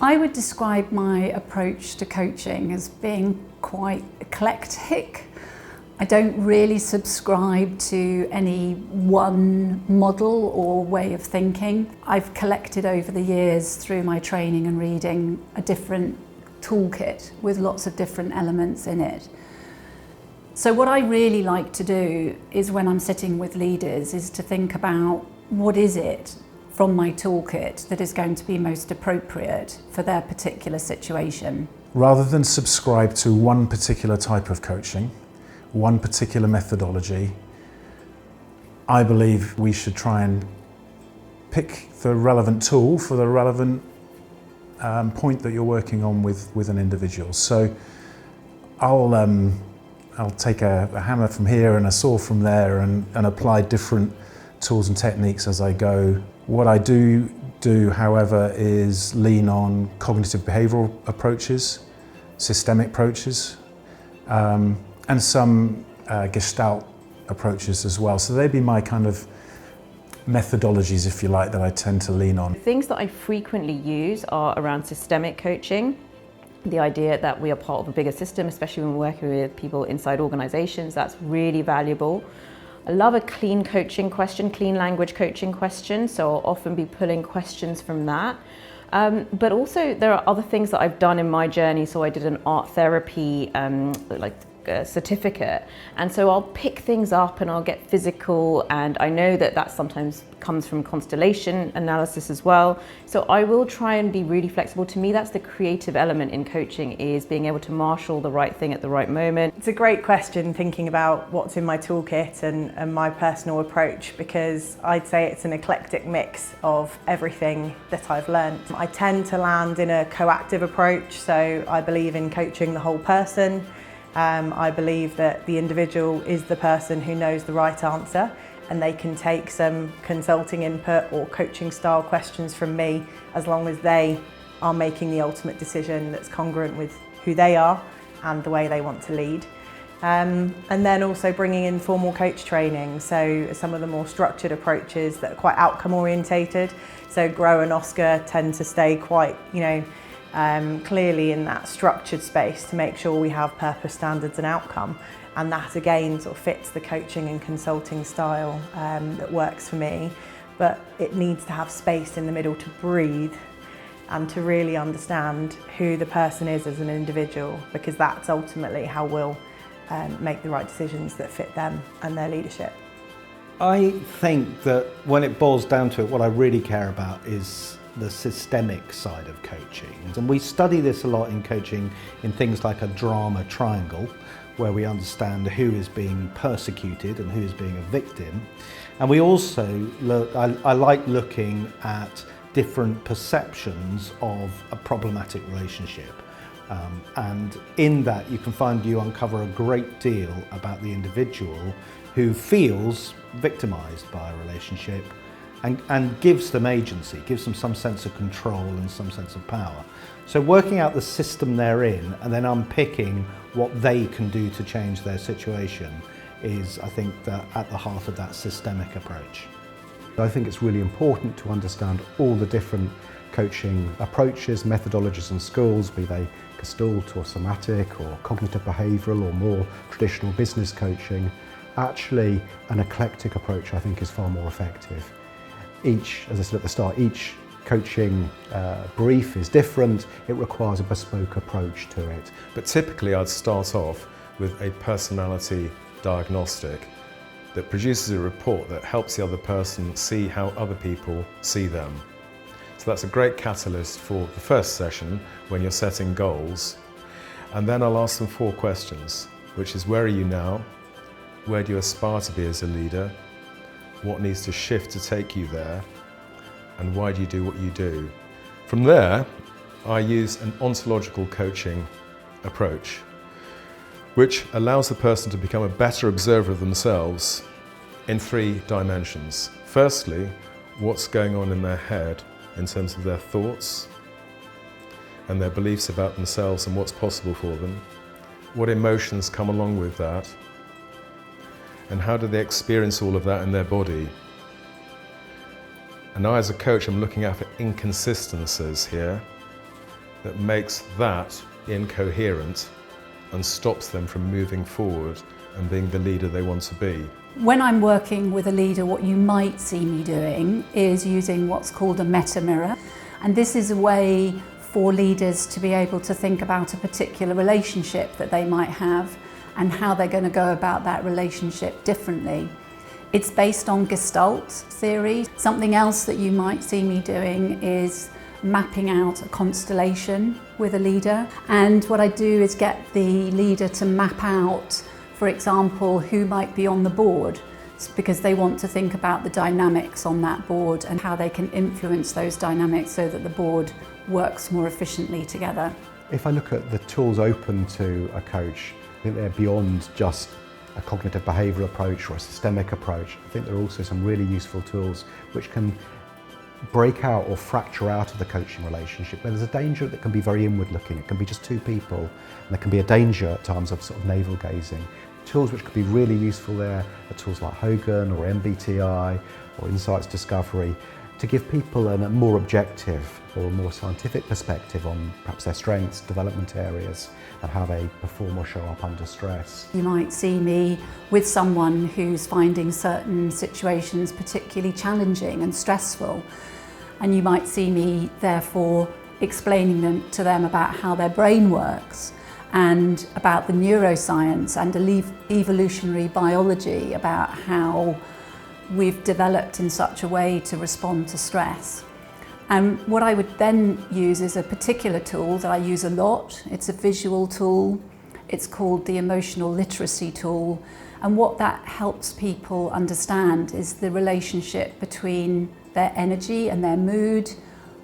I would describe my approach to coaching as being quite eclectic. I don't really subscribe to any one model or way of thinking. I've collected over the years through my training and reading a different toolkit with lots of different elements in it. So what I really like to do is when I'm sitting with leaders is to think about what is it from my toolkit that is going to be most appropriate for their particular situation. Rather than subscribe to one particular type of coaching, one particular methodology, I believe we should try and pick the relevant tool for the relevant point that you're working on with an individual. So I'll take a hammer from here and a saw from there and apply different tools and techniques as I go. What I do, however, is lean on cognitive behavioural approaches, systemic approaches, and some Gestalt approaches as well. So they'd be my kind of methodologies, if you like, that I tend to lean on. Things that I frequently use are around systemic coaching. The idea that we are part of a bigger system, especially when we're working with people inside organisations, that's really valuable. I love a clean coaching question, clean language coaching question, so I'll often be pulling questions from that. But also there are other things that I've done in my journey. So I did an art therapy certificate, and so I'll pick things up and I'll get physical, and I know that that sometimes comes from constellation analysis as well. So I will try and be really flexible. To me, that's the creative element in coaching, is being able to marshal the right thing at the right moment. It's a great question, thinking about what's in my toolkit and my personal approach, because I'd say it's an eclectic mix of everything that I've learned. I tend to land in a coactive approach, so I believe in coaching the whole person. I believe that the individual is the person who knows the right answer, and they can take some consulting input or coaching style questions from me, as long as they are making the ultimate decision that's congruent with who they are and the way they want to lead. And then also bringing in formal coach training, so some of the more structured approaches that are quite outcome orientated. So Grow and Oscar tend to stay quite, clearly in that structured space to make sure we have purpose, standards and outcome, and that again sort of fits the coaching and consulting style that works for me. But it needs to have space in the middle to breathe and to really understand who the person is as an individual, because that's ultimately how we'll make the right decisions that fit them and their leadership. I think that when it boils down to it, what I really care about is the systemic side of coaching. And we study this a lot in coaching in things like a drama triangle, where we understand who is being persecuted and who is being a victim. And we also look, I like looking at different perceptions of a problematic relationship. And in that you uncover a great deal about the individual who feels victimized by a relationship, and gives them agency, gives them some sense of control and some sense of power. So working out the system they're in and then unpicking what they can do to change their situation is, I think, at the heart of that systemic approach. I think it's really important to understand all the different coaching approaches, methodologies and schools, be they Gestalt or somatic or cognitive behavioural or more traditional business coaching. Actually, an eclectic approach I think is far more effective. As I said at the start, each coaching brief is different. It requires a bespoke approach to it. But typically I'd start off with a personality diagnostic that produces a report that helps the other person see how other people see them. So that's a great catalyst for the first session when you're setting goals. And then I'll ask them 4 questions, which is: where are you now? Where do you aspire to be as a leader? What needs to shift to take you there? And why do you do what you do? From there, I use an ontological coaching approach, which allows the person to become a better observer of themselves in 3 dimensions. Firstly, what's going on in their head in terms of their thoughts and their beliefs about themselves and what's possible for them. What emotions come along with that, and how do they experience all of that in their body. And now as a coach, I'm looking out for inconsistencies here. that makes that incoherent and stops them from moving forward and being the leader they want to be. When I'm working with a leader, what you might see me doing is using what's called a meta mirror. And this is a way for leaders to be able to think about a particular relationship that they might have and how they're going to go about that relationship differently. It's based on Gestalt theory. Something else that you might see me doing is mapping out a constellation with a leader. And what I do is get the leader to map out, for example, who might be on the board, because they want to think about the dynamics on that board and how they can influence those dynamics so that the board works more efficiently together. If I look at the tools open to a coach, I think they're beyond just a cognitive behavioural approach or a systemic approach. I think there are also some really useful tools which can break out or fracture out of the coaching relationship where there's a danger that can be very inward looking. It can be just two people, and there can be a danger at times of sort of navel gazing. Tools which could be really useful there are tools like Hogan or MBTI or Insights Discovery to give people a more objective or a more scientific perspective on perhaps their strengths, development areas, and how they perform or show up under stress. You might see me with someone who's finding certain situations particularly challenging and stressful, and you might see me therefore explaining to them about how their brain works and about the neuroscience and evolutionary biology, about how we've developed in such a way to respond to stress. And what I would then use is a particular tool that I use a lot. It's a visual tool. It's called the emotional literacy tool. And what that helps people understand is the relationship between their energy and their mood,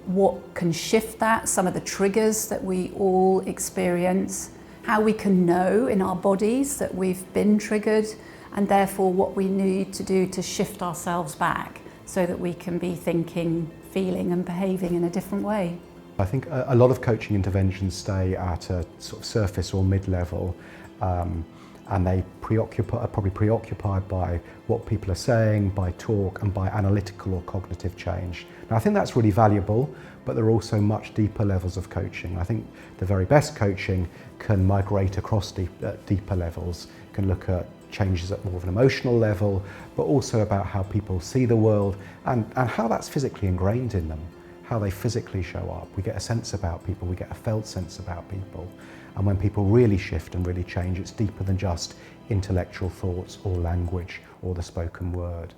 what can shift that, some of the triggers that we all experience, how we can know in our bodies that we've been triggered, and therefore what we need to do to shift ourselves back so that we can be thinking, feeling and behaving in a different way. I think a lot of coaching interventions stay at a sort of surface or mid-level, and they are probably preoccupied by what people are saying, by talk and by analytical or cognitive change. Now I think that's really valuable, but there are also much deeper levels of coaching. I think the very best coaching can migrate across deeper levels, can look at changes at more of an emotional level, but also about how people see the world and how that's physically ingrained in them, how they physically show up. We get a sense about people, we get a felt sense about people. And when people really shift and really change, it's deeper than just intellectual thoughts or language or the spoken word.